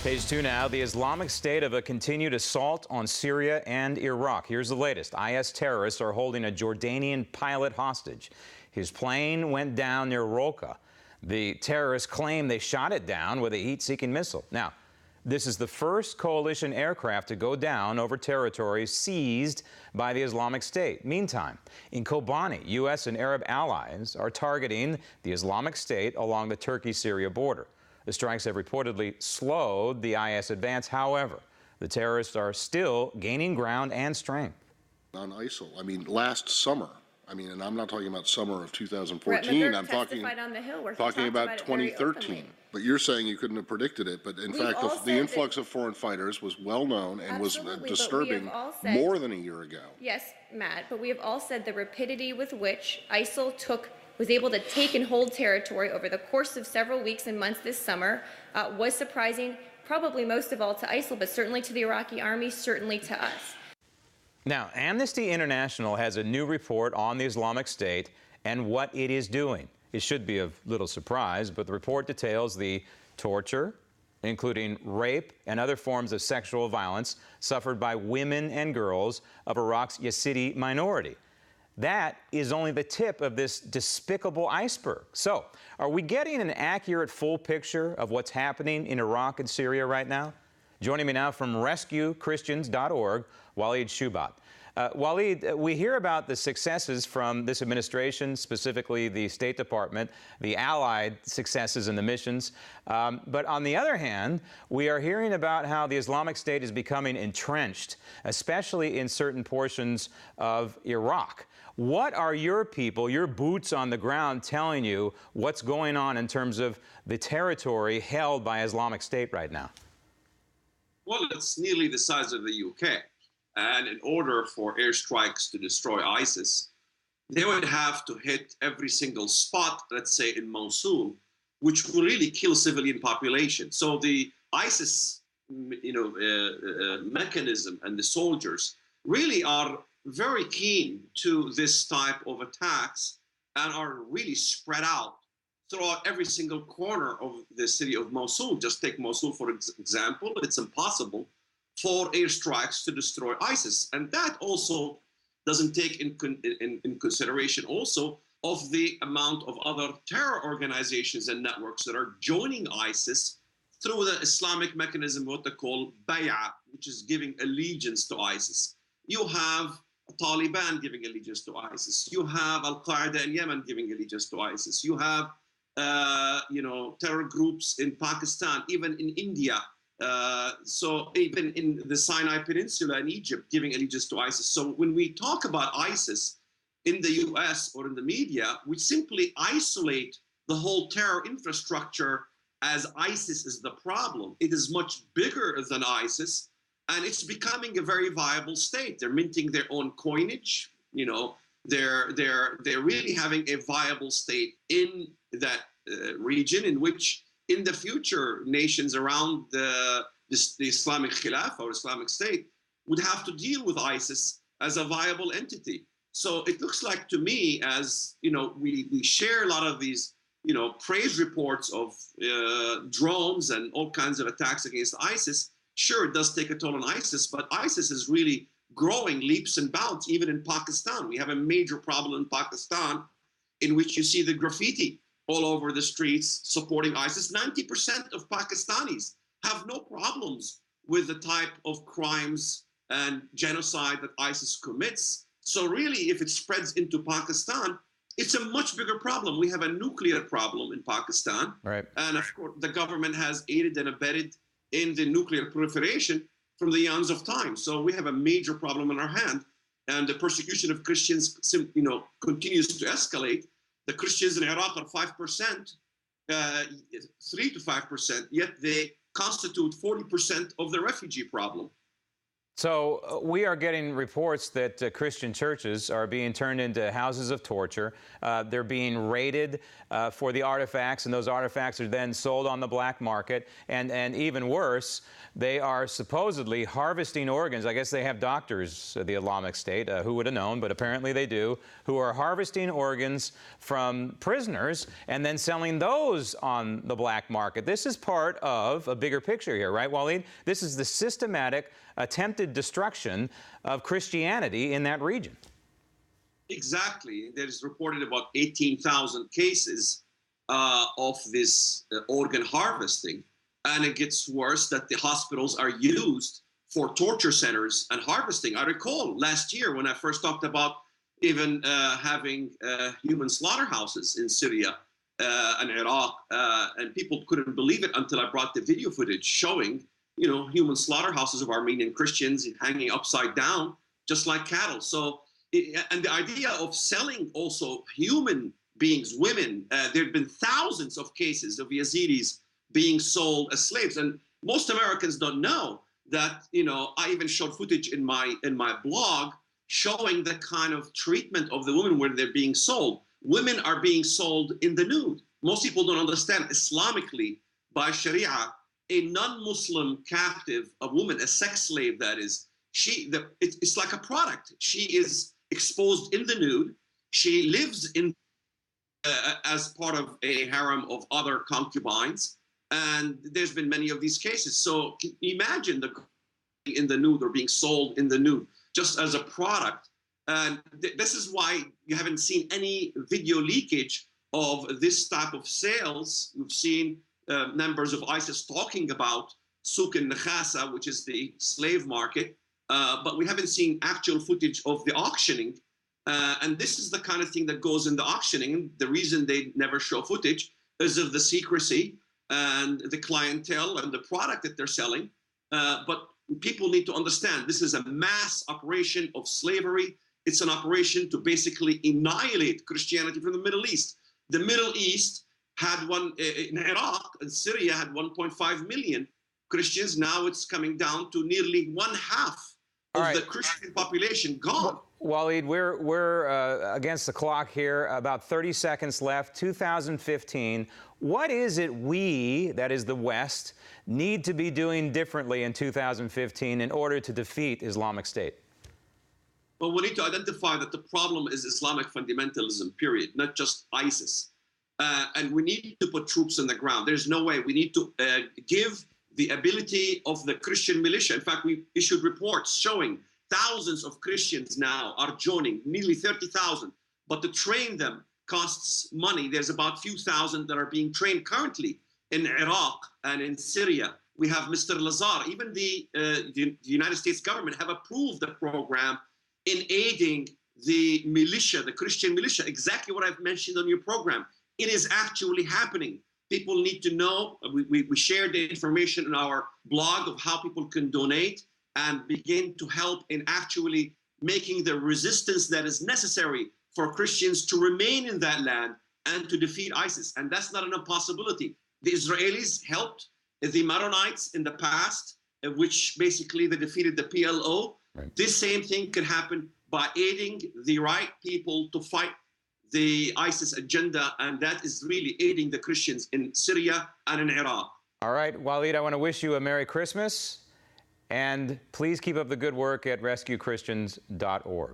Page 2 now. The Islamic State of a continued assault on Syria and Iraq. Here's the latest. IS terrorists are holding a Jordanian pilot hostage. His plane went down near Raqqa. The terrorists claim they shot it down with a heat-seeking missile. Now, this is the first coalition aircraft to go down over territory seized by the Islamic State. Meantime, in Kobani, U.S. and Arab allies are targeting the Islamic State along the Turkey-Syria border. The strikes have reportedly slowed the IS advance. However, the terrorists are still gaining ground and strength. On ISIL, I mean, last summer, and I'm not talking about summer of 2014. I'm talking about 2013. But you're saying you couldn't have predicted it. But in fact, the influx of foreign fighters was well known and was disturbing more than a year ago. Yes, Matt, but we have all said the rapidity with which ISIL was able to take and hold territory over the course of several weeks and months this summer was surprising, probably most of all to ISIL, but certainly to the Iraqi army, certainly to us. Now, Amnesty International has a new report on the Islamic State and what it is doing. It should be of little surprise, but the report details the torture, including rape and other forms of sexual violence suffered by women and girls of Iraq's Yazidi minority. That is only the tip of this despicable iceberg. So, are we getting an accurate full picture of what's happening in Iraq and Syria right now? Joining me now from RescueChristians.org, Waleed Shoebat. Waleed, we hear about the successes from this administration, specifically the State Department, the allied successes in the missions. But on the other hand, we are hearing about how the Islamic State is becoming entrenched, especially in certain portions of Iraq. What are your people, your boots on the ground, telling you what's going on in terms of the territory held by Islamic State right now? Well, it's nearly the size of the UK. And in order for airstrikes to destroy ISIS, they would have to hit every single spot, let's say in Mosul, which will really kill civilian population. So the ISIS, mechanism and the soldiers really are very keen to this type of attacks and are really spread out throughout every single corner of the city of Mosul. Just take Mosul, for example. It's impossible for airstrikes to destroy ISIS. And that also doesn't take in consideration also of the amount of other terror organizations and networks that are joining ISIS through the Islamic mechanism, what they call bay'ah, which is giving allegiance to ISIS. You have Taliban giving allegiance to ISIS. You have Al-Qaeda in Yemen giving allegiance to ISIS. You have, terror groups in Pakistan, even in India. So even in the Sinai Peninsula in Egypt giving allegiance to ISIS. So when we talk about ISIS in the US or in the media, we simply isolate the whole terror infrastructure as ISIS is the problem. It is much bigger than ISIS. And it's becoming a very viable state. They're minting their own coinage. They're really having a viable state in that region, in which, in the future, nations around the Islamic Khilafah or Islamic State would have to deal with ISIS as a viable entity. So it looks like to me, as we share a lot of these, praise reports of drones and all kinds of attacks against ISIS. Sure, it does take a toll on ISIS, but ISIS is really growing leaps and bounds, even in Pakistan. We have a major problem in Pakistan in which you see the graffiti all over the streets supporting ISIS. 90% of Pakistanis have no problems with the type of crimes and genocide that ISIS commits. So really, if it spreads into Pakistan, it's a much bigger problem. We have a nuclear problem in Pakistan. Right. And of course, the government has aided and abetted in the nuclear proliferation from the eons of time. So we have a major problem in our hand, and the persecution of Christians, continues to escalate. The Christians in Iraq are 5%, 3 to 5%, yet they constitute 40% of the refugee problem. So we are getting reports that Christian churches are being turned into houses of torture. They're being raided for the artifacts, and those artifacts are then sold on the black market. And even worse, they are supposedly harvesting organs. I guess they have doctors, the Islamic State, who would have known, but apparently they do, who are harvesting organs from prisoners and then selling those on the black market. This is part of a bigger picture here, right, Waleed? This is the systematic attempted destruction of Christianity in that region. Exactly. There's reported about 18,000 cases of this organ harvesting. And it gets worse that the hospitals are used for torture centers and harvesting. I recall last year when I first talked about even having human slaughterhouses in Syria and Iraq, and people couldn't believe it until I brought the video footage showing human slaughterhouses of Armenian Christians hanging upside down, just like cattle. So, and the idea of selling also human beings, women, there have been thousands of cases of Yazidis being sold as slaves. And most Americans don't know that, I even showed footage in my blog showing the kind of treatment of the women when they're being sold. Women are being sold in the nude. Most people don't understand Islamically, by Sharia, a non-Muslim captive, a woman, a sex slave, that is, it's like a product. She is exposed in the nude. She lives in as part of a harem of other concubines, and there's been many of these cases. So can you imagine in the nude or being sold in the nude just as a product? And this is why you haven't seen any video leakage of this type of sales. You've seen members of ISIS talking about Souk al-Nakhasa, which is the slave market, but we haven't seen actual footage of the auctioning. And this is the kind of thing that goes in the auctioning. The reason they never show footage is of the secrecy and the clientele and the product that they're selling. But people need to understand this is a mass operation of slavery. It's an operation to basically annihilate Christianity from the Middle East. The Middle East had in Iraq and Syria had 1.5 million Christians. Now it's coming down to nearly 1/2 of the Christian population gone. Waleed, we're against the clock here. About 30 seconds left. 2015. What is it we, that is the West, need to be doing differently in 2015 in order to defeat Islamic State? Well, we need to identify that the problem is Islamic fundamentalism, period, not just ISIS. And we need to put troops on the ground. There's no way. We need to give the ability of the Christian militia. In fact, we issued reports showing thousands of Christians now are joining, nearly 30,000. But to train them costs money. There's about a few thousand that are being trained currently in Iraq and in Syria. We have Mr. Lazar. Even the United States government have approved the program in aiding the militia, the Christian militia, exactly what I've mentioned on your program. It is actually happening. People need to know. We shared the information in our blog of how people can donate and begin to help in actually making the resistance that is necessary for Christians to remain in that land and to defeat ISIS. And that's not an impossibility. The Israelis helped the Maronites in the past, which basically they defeated the PLO. Right. This same thing could happen by aiding the right people to fight the ISIS agenda, and that is really aiding the Christians in Syria and in Iraq. All right, Waleed, I want to wish you a Merry Christmas, and please keep up the good work at rescuechristians.org.